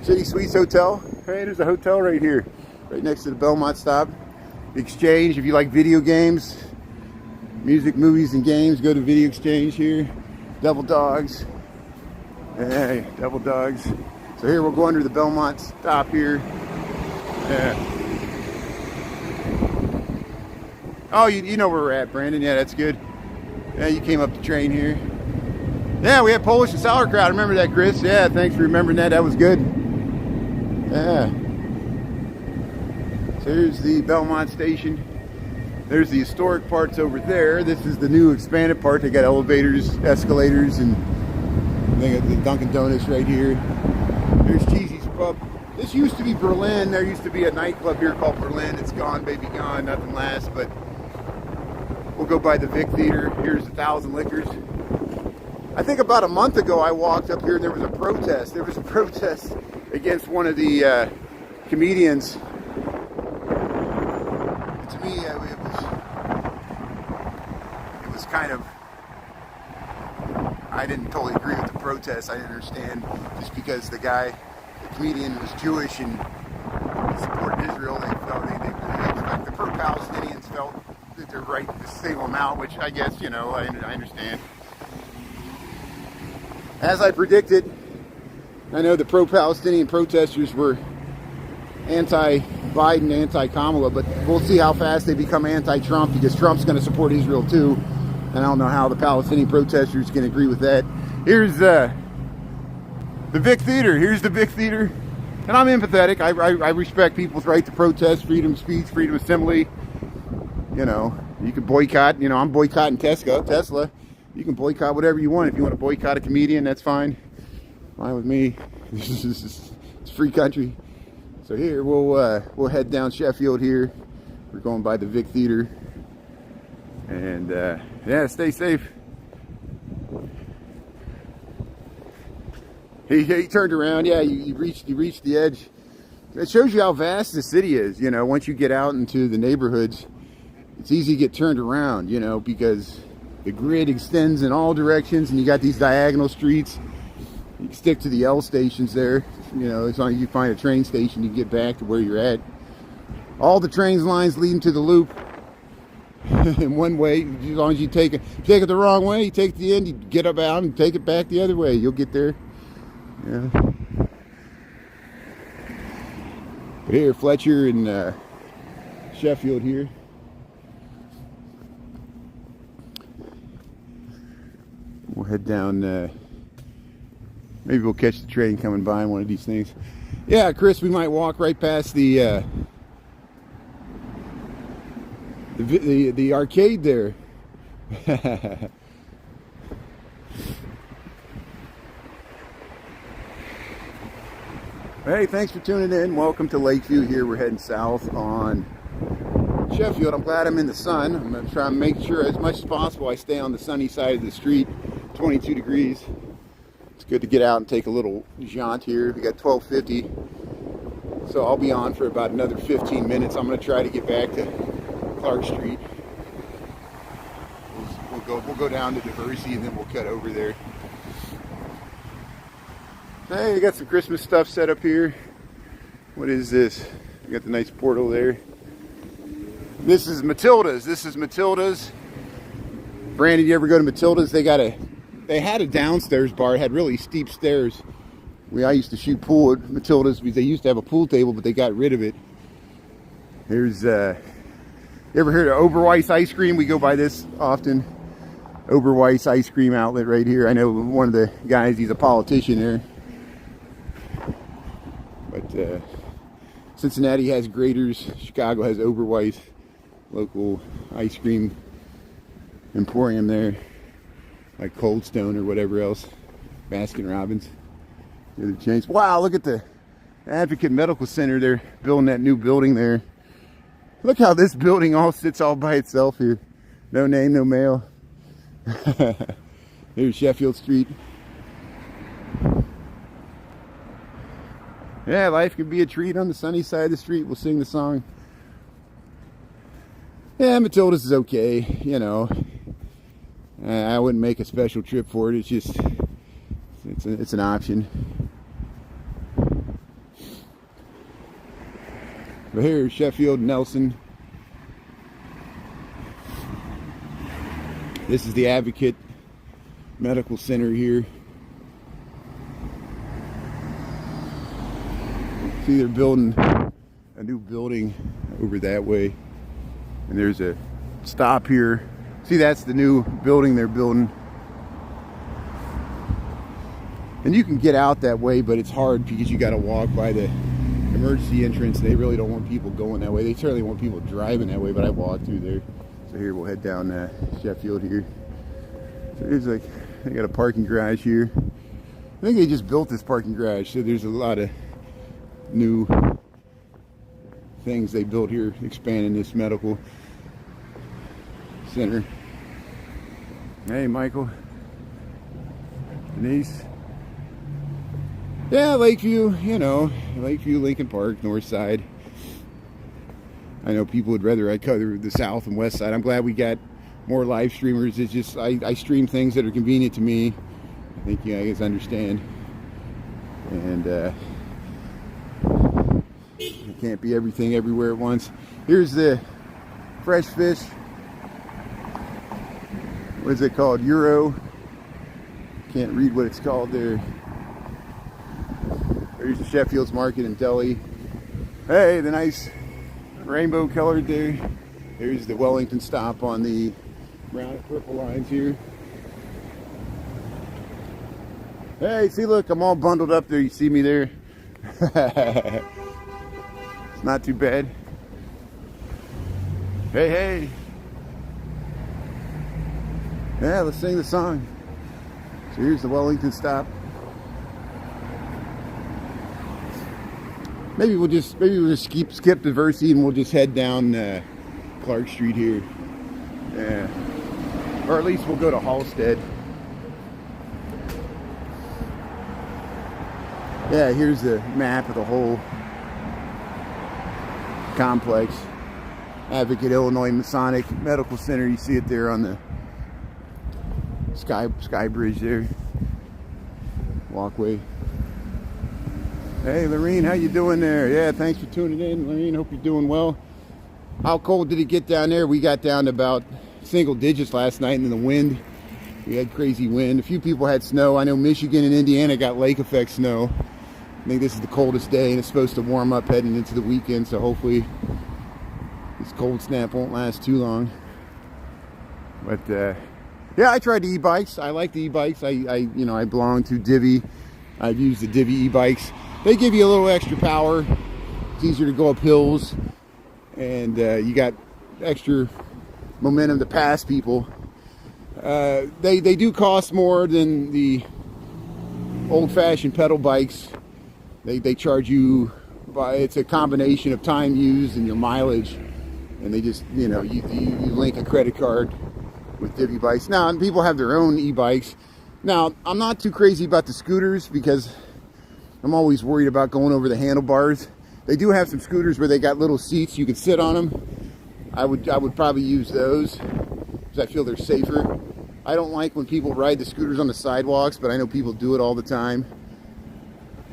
City Suites Hotel. Hey, there's a hotel right here, right next to the Belmont stop. The Exchange, if you like video games, music, movies, and games, go to Video Exchange here. Devil Dogs. Hey, Devil Dogs. So here we'll go under the Belmont stop here. Yeah. Oh, you know where we're at, Brandon. Yeah, that's good. Yeah, you came up the train here. Yeah, we had Polish and sauerkraut. Remember that, Chris? Yeah, thanks for remembering that. That was good. Yeah. So here's the Belmont station. There's the historic parts over there. This is the new expanded part. They got elevators, escalators, and they got the Dunkin' Donuts right here. There's Cheesy's Pub. This used to be Berlin. There used to be a nightclub here called Berlin. It's gone, baby, gone. Nothing lasts, but we'll go by the Vic Theater. Here's 1,000 Liquors. I think about a month ago I walked up here and there was a protest. There was a protest against one of the comedians. To me, it was kind of, I didn't totally agree with the protest. I didn't understand just because the comedian was Jewish and supported Israel. They felt like the pro-Palestinians felt that they're right to single them out, which I guess, you know, I understand. As I predicted, I know the pro-Palestinian protesters were anti-Biden, anti-Kamala, but we'll see how fast they become anti-Trump, because Trump's going to support Israel too. And I don't know how the Palestinian protesters can agree with that. Here's the Vic Theater. Here's the Vic Theater. And I'm empathetic. I respect people's right to protest, freedom of speech, freedom of assembly. You know, you can boycott. You know, I'm boycotting Tesla. You can boycott whatever you want. If you want to boycott a comedian, that's fine. Fine with me. It's a free country. So here, we'll head down Sheffield here. We're going by the Vic Theater. And yeah, stay safe. He turned around. Yeah, you reached the edge. It shows you how vast the city is. You know, once you get out into the neighborhoods, it's easy to get turned around, you know, because the grid extends in all directions and you got these diagonal streets. You can stick to the L stations there. You know, as long as you find a train station, you get back to where you're at. All the trains lines leading to the loop in one way. As long as you take it the wrong way, you take it to the end, you get up out and take it back the other way. You'll get there. Yeah. But here, Fletcher and Sheffield here. We'll head down, maybe we'll catch the train coming by in one of these things. Yeah, Chris, we might walk right past the arcade there. Hey, thanks for tuning in. Welcome to Lakeview here. We're heading south on Sheffield. I'm glad I'm in the sun. I'm going to try and make sure as much as possible I stay on the sunny side of the street. 22 degrees. It's good to get out and take a little jaunt here. We got 12:50, so I'll be on for about another 15 minutes. I'm going to try to get back to Clark Street. We'll go down to Diversity and then we'll cut over there. Hey, we got some Christmas stuff set up here. What is this? We got the nice portal there. This is Matilda's. Brandon, you ever go to Matilda's? They had a downstairs bar. It had really steep stairs. I used to shoot pool at Matilda's because they used to have a pool table, but they got rid of it. Here's, you ever heard of Oberweis ice cream? We go by this often. Oberweis ice cream outlet right here. I know one of the guys, he's a politician there. But Cincinnati has Graders. Chicago has Oberweis, local ice cream emporium there. Like Cold Stone or whatever else. Baskin Robbins. Wow, look at the Advocate Medical Center. They're building that new building there. Look how this building all sits all by itself here. No name, no mail. Here's Sheffield Street. Yeah, life can be a treat on the sunny side of the street. We'll sing the song. Yeah, Matilda's is okay, you know. I wouldn't make a special trip for it. It's just, it's an option. But here's Sheffield Nelson. This is the Advocate Medical Center here. See, they're building a new building over that way. And there's a stop here. See, that's the new building they're building. And you can get out that way, but it's hard because you got to walk by the emergency entrance. They really don't want people going that way. They certainly want people driving that way, but I walked through there. So here, we'll head down Sheffield here. So there's like, they got a parking garage here. I think they just built this parking garage, so there's a lot of new things they built here, expanding this medical center. Hey, Michael. Denise. Yeah, Lakeview, you know, Lakeview, Lincoln Park, north side. I know people would rather I cover the south and west side. I'm glad we got more live streamers. It's just, I stream things that are convenient to me. I think you guys understand. And it can't be everything everywhere at once. Here's the fresh fish. What is it called? Euro. Can't read what it's called there. There's the Sheffield's Market and Deli. Hey, the nice rainbow colored there. There's the Wellington stop on the brown and purple lines here. Hey, see, look, I'm all bundled up there. You see me there? It's not too bad. Hey, hey. Yeah, let's sing the song. So here's the Wellington stop. Maybe we'll just skip the Versi and we'll just head down Clark Street here. Yeah. Or at least we'll go to Halstead. Yeah, here's the map of the whole complex. Advocate Illinois Masonic Medical Center. You see it there on the sky bridge there. Walkway. Hey, Lorene, how you doing there? Yeah, thanks for tuning in, Lorene. Hope you're doing well. How cold did it get down there? We got down to about single digits last night in the wind. We had crazy wind. A few people had snow. I know Michigan and Indiana got lake effect snow. I think this is the coldest day, and it's supposed to warm up heading into the weekend, so hopefully this cold snap won't last too long. But yeah, I tried the e-bikes. I like the e-bikes. I belong to Divvy. I've used the Divvy e-bikes. They give you a little extra power. It's easier to go up hills, and you got extra momentum to pass people. They do cost more than the old-fashioned pedal bikes. They charge you by, it's a combination of time used and your mileage, and they just, you link a credit card with Divvy bikes. Now, and people have their own e-bikes. Now, I'm not too crazy about the scooters because I'm always worried about going over the handlebars. They do have some scooters where they got little seats, you can sit on them. I would probably use those because I feel they're safer. I don't like when people ride the scooters on the sidewalks, but I know people do it all the time.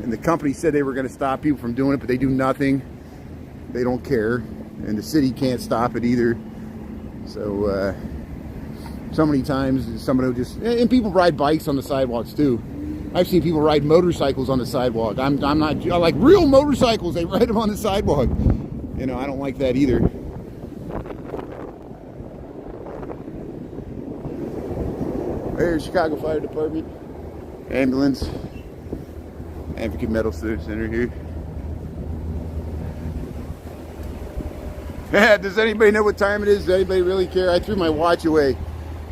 And the company said they were going to stop people from doing it, but they do nothing. They don't care. And the city can't stop it either. So, so many times somebody will just, and people ride bikes on the sidewalks too. I've seen people ride motorcycles on the sidewalk. I like real motorcycles. They ride them on the sidewalk. I don't like that either. There's Chicago Fire Department, ambulance, Advocate Medical Center here. Yeah, does anybody know what time it is? Does anybody really care? I threw my watch away.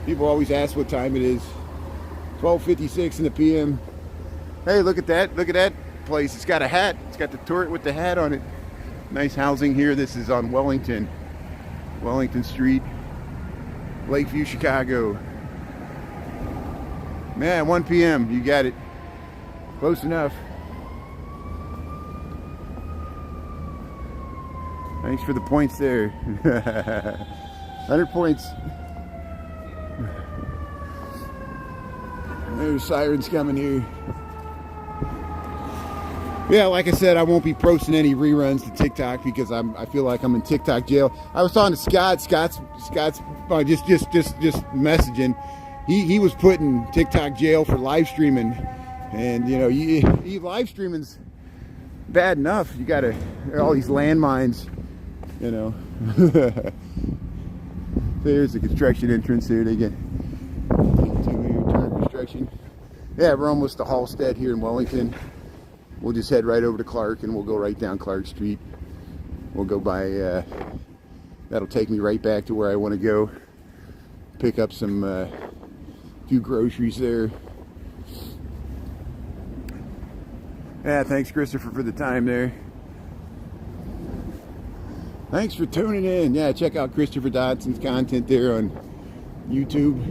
People always ask what time it is. 12:56 in the PM. Hey, look at that. Look at that place. It's got a hat. It's got the turret with the hat on it. Nice housing here. This is on Wellington Street, Lakeview, Chicago. Man, 1 PM. You got it. Close enough. Thanks for the points there. 100 points. There's sirens coming here. Yeah, like I said, I won't be posting any reruns to TikTok because I feel like I'm in TikTok jail. I was talking to Scott. Scott's just messaging. He was put in TikTok jail for live streaming, and you know, you live streaming's bad enough. You got all these landmines, you know. There's the construction entrance here. They get into turn construction. Yeah, we're almost to Halstead here in Wellington. We'll just head right over to Clark and we'll go right down Clark Street. We'll go by, that'll take me right back to where I want to go. Pick up some few groceries there. Yeah, thanks Christopher for the time there. Thanks for tuning in. Yeah, check out Christopher Dodson's content there on YouTube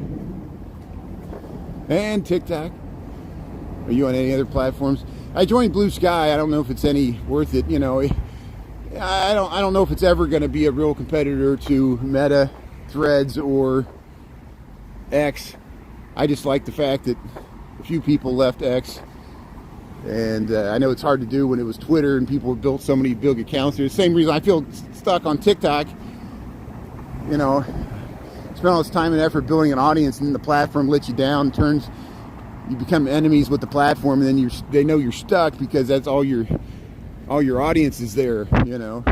and TikTok. Are you on any other platforms? I joined Blue Sky. I don't know if it's any worth it. You know, I don't know if it's ever going to be a real competitor to Meta, Threads, or X. I just like the fact that a few people left X, and I know it's hard to do when it was Twitter and people built so many big accounts. There's the same reason I feel stuck on TikTok. You know, spend all this time and effort building an audience, and then the platform lets you down, you become enemies with the platform, and then they know you're stuck because that's all your audience is there, you know.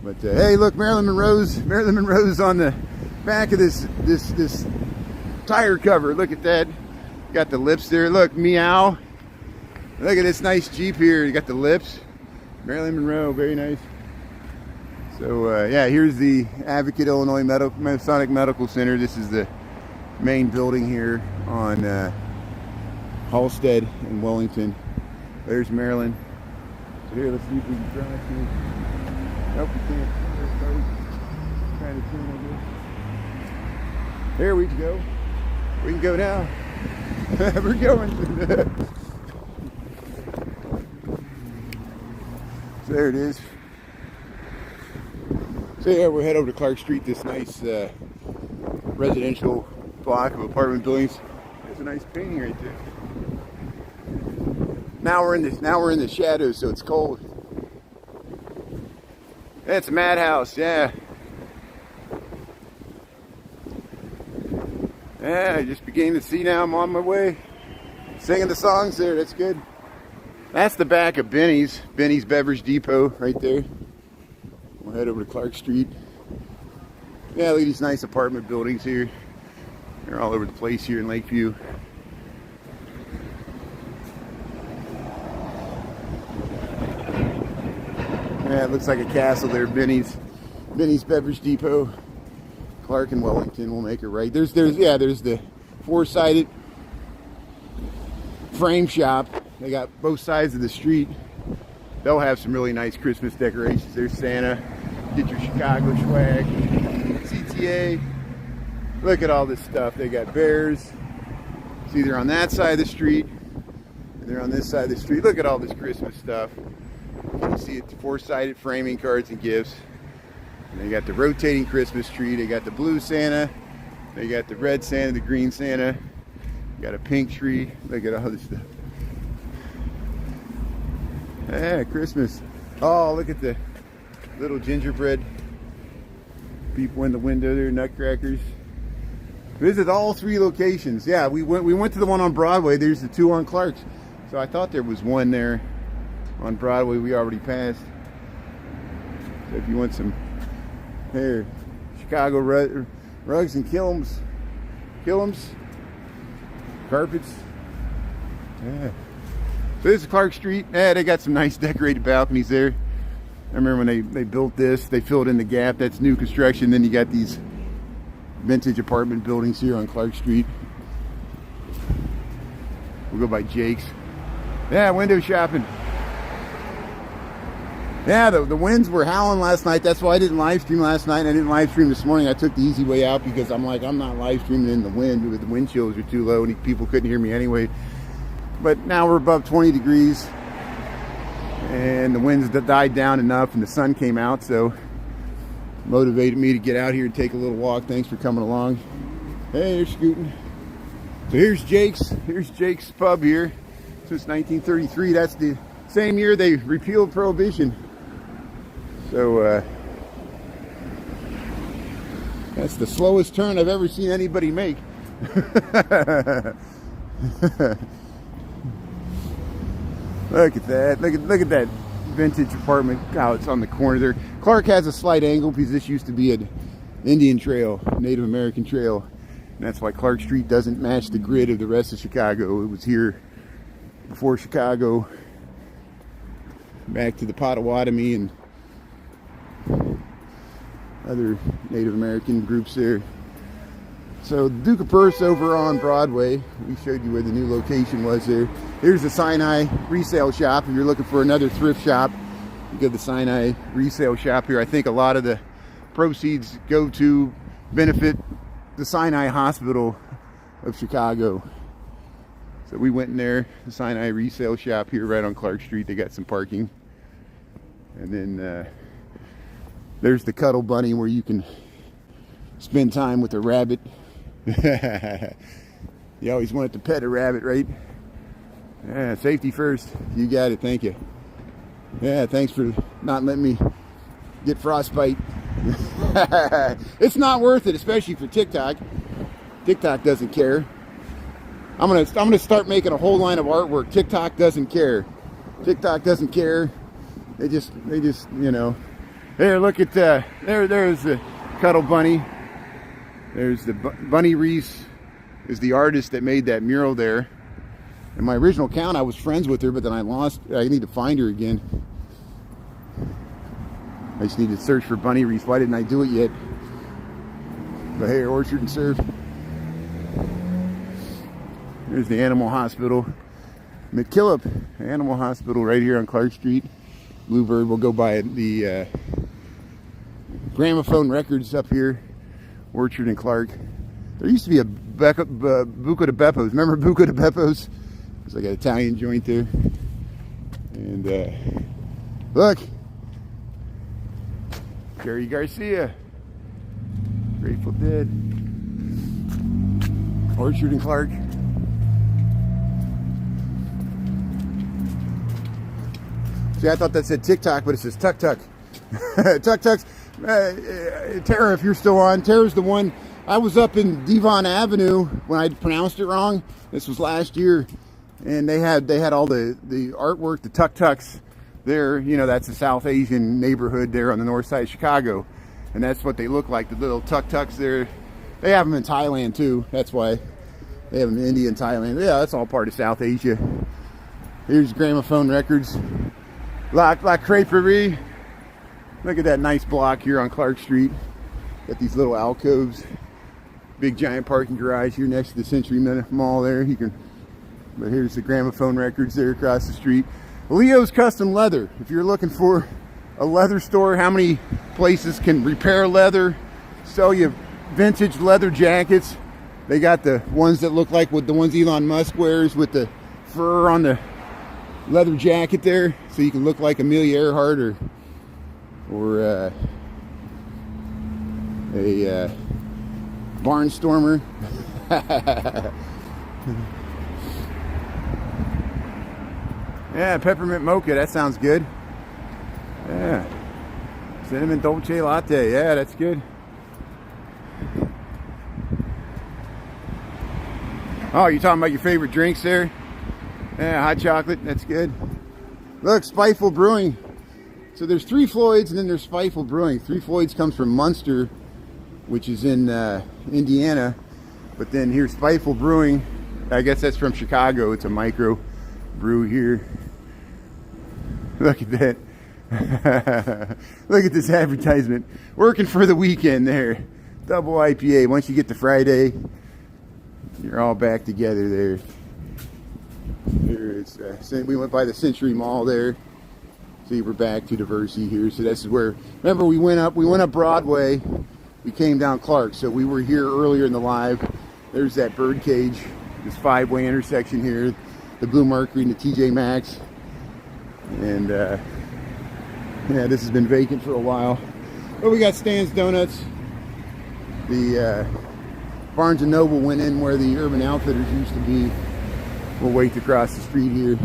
But hey, look, Marilyn Monroe's on the back of this tire cover. Look at that. Got the lips there. Look, meow. Look at this nice Jeep here. You got the lips. Marilyn Monroe, very nice. So yeah, here's the Advocate Illinois Masonic Medical Center. This is the main building here on Halstead in Wellington. There's Maryland. So here, let's see if we can drive through. Nope, we can't. Trying to turn over. There we go. We can go now. We're going. So there it is. So yeah, we're heading over to Clark Street, this nice residential block of apartment buildings. There's a nice painting right there. Now we're in the shadows, so it's cold. It's a madhouse, yeah. Yeah, I just beginning to see now. I'm on my way. Singing the songs there, that's good. That's the back of Benny's Beverage Depot right there. We'll head over to Clark Street. Yeah, look at these nice apartment buildings here. They're all over the place here in Lakeview. Yeah, it looks like a castle there. Benny's Beverage Depot. Clark and Wellington will make it right. There's the four-sided frame shop. They got both sides of the street. They'll have some really nice Christmas decorations. There's Santa. Get your Chicago swag. CTA. Look at all this stuff. They got bears. It's either on that side of the street, or they're on this side of the street. Look at all this Christmas stuff. You can see it, four-sided framing cards and gifts. And they got the rotating Christmas tree. They got the blue Santa. They got the red Santa, the green Santa. You got a pink tree. Look at all this stuff. Yeah, Christmas. Oh, look at the little gingerbread people in the window there, nutcrackers. Visit all three locations. Yeah, we went to the one on Broadway. There's the two on Clark's. So I thought there was one there on Broadway we already passed. So if you want some here, Chicago rugs and kilums, carpets. Yeah. So this is Clark Street. Yeah, they got some nice decorated balconies there. I remember when they built this, they filled in the gap. That's new construction. Then you got these vintage apartment buildings here on Clark Street. We'll go by Jake's. Yeah, window shopping. Yeah, the winds were howling last night. That's why I didn't live stream last night. I didn't live stream this morning. I took the easy way out because I'm like, I'm not live streaming in the wind because the wind chills are too low and people couldn't hear me anyway. But now we're above 20 degrees and the winds died down enough and the sun came out. So motivated me to get out here and take a little walk. Thanks for coming along. Hey, they're scooting. So here's Jake's pub here. Since 1933. That's the same year they repealed Prohibition. So that's the slowest turn I've ever seen anybody make. Look at that. Look at that vintage apartment. Oh, it's on the corner there. Clark has a slight angle because this used to be an Indian trail, Native American trail. And that's why Clark Street doesn't match the grid of the rest of Chicago. It was here before Chicago, back to the Potawatomi and other Native American groups there. So Duke of Perth's over on Broadway. We showed you where the new location was there. Here's the Sinai resale shop. If you're looking for another thrift shop, you go to the Sinai resale shop here. I think a lot of the proceeds go to benefit the Sinai Hospital of Chicago. So we went in there, the Sinai resale shop here right on Clark Street. They got some parking. And then there's the Cuddle Bunny where you can spend time with a rabbit. You always wanted to pet a rabbit, right? Yeah, safety first. You got it, thank you. Yeah, thanks for not letting me get frostbite. It's not worth it, especially for TikTok. TikTok doesn't care. I'm gonna start making a whole line of artwork. TikTok doesn't care. TikTok doesn't care. They just you know. There, look at there's the Cuddle Bunny. There's the Bunny Reese is the artist that made that mural there. In my original account, I was friends with her, but then I lost. I need to find her again. I just need to search for Bunny Reese. Why didn't I do it yet? But hey, Orchard and Surf. There's the Animal Hospital. McKillop Animal Hospital right here on Clark Street. Bluebird will go by the Gramophone Records up here. Orchard and Clark. There used to be a Buco de Beppo's. Remember Buco de Beppo's? It's like an Italian joint there. And look, Jerry Garcia, Grateful Dead, Orchard and Clark. See, I thought that said TikTok, but it says Tuk Tuk. Tuk Tuk's. Tara, if you're still on, Tara's the one. I was up in Devon Avenue when I pronounced it wrong. This was last year, and they had all the artwork, the Tuk Tuks there. You know, that's a South Asian neighborhood there on the north side of Chicago, and that's what they look like. The little Tuk Tuks there. They have them in Thailand too. That's why they have them in India and Thailand. Yeah, that's all part of South Asia. Here's Gramophone Records. La Crêperie. Look at that nice block here on Clark Street. Got these little alcoves. Big giant parking garage here next to the Century Mall there. But here's the Gramophone Records there across the street. Leo's Custom Leather. If you're looking for a leather store, how many places can repair leather, sell you vintage leather jackets? They got the ones that look like with the ones Elon Musk wears with the fur on the leather jacket there, so you can look like Amelia Earhart or a barnstormer. Yeah, peppermint mocha, that sounds good. Yeah, cinnamon dolce latte, yeah, that's good. Oh, you're talking about your favorite drinks there? Yeah, hot chocolate, that's good. Look, Spiteful Brewing. So there's Three Floyds and then there's Spiteful Brewing. Three Floyds comes from Munster, which is in Indiana. But then here's Spiteful Brewing. I guess that's from Chicago. It's a micro brew here. Look at that. Look at this advertisement. Working for the weekend there. Double IPA. Once you get to Friday, you're all back together there. Here it's, we went by the Century Mall there. See, we're back to Diversey here. So this is where, remember we went up Broadway, we came down Clark. So we were here earlier in the live. There's that birdcage, this five-way intersection here, the Blue Mercury and the TJ Maxx. And yeah, this has been vacant for a while. But we got Stan's Donuts. The Barnes & Noble went in where the Urban Outfitters used to be. We'll wait to cross the street here.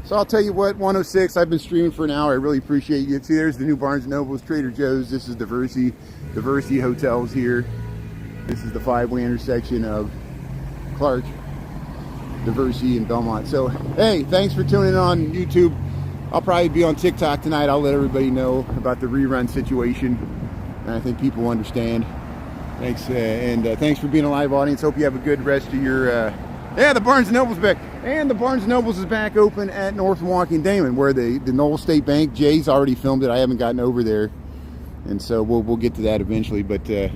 So I'll tell you what, 106, I've been streaming for an hour. I really appreciate you. See, there's the new Barnes & Noble's, Trader Joe's. This is Diversity Hotels here. This is the five-way intersection of Clark, Diversity, and Belmont. So, hey, thanks for tuning in on YouTube. I'll probably be on TikTok tonight. I'll let everybody know about the rerun situation. And I think people understand. Thanks, thanks for being a live audience. Hope you have a good rest of your... yeah, the Barnes & Noble's back. And the Barnes & Noble's is back open at North Milwaukee and Damon, where the Knoll State Bank, Jay's already filmed it. I haven't gotten over there. And so we'll get to that eventually. But, yeah,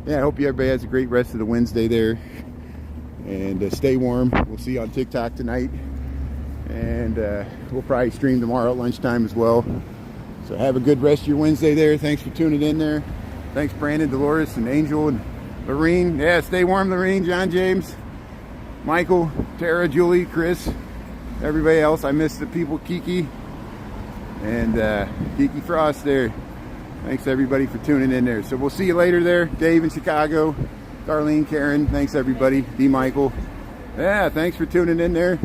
I hope everybody has a great rest of the Wednesday there. And stay warm. We'll see you on TikTok tonight. And we'll probably stream tomorrow at lunchtime as well. So have a good rest of your Wednesday there. Thanks for tuning in there. Thanks, Brandon, Dolores, and Angel, and Lorene. Yeah, stay warm, Lorene, John James, Michael, Tara, Julie, Chris, everybody else. I missed the people, Kiki, and Kiki Frost there. Thanks, everybody, for tuning in there. So we'll see you later there. Dave in Chicago, Darlene, Karen, thanks, everybody. D. Michael. Yeah, thanks for tuning in there.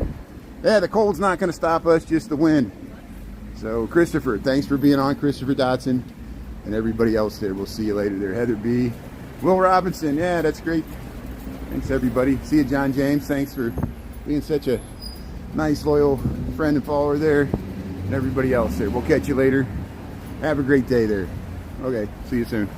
Yeah, the cold's not going to stop us, just the wind. So, Christopher, thanks for being on, Christopher Dotson, and everybody else there. We'll see you later there. Heather B. Will Robinson, yeah, that's great. Thanks, everybody. See you, John James. Thanks for being such a nice, loyal friend and follower there, and everybody else there. We'll catch you later. Have a great day there. Okay, see you soon.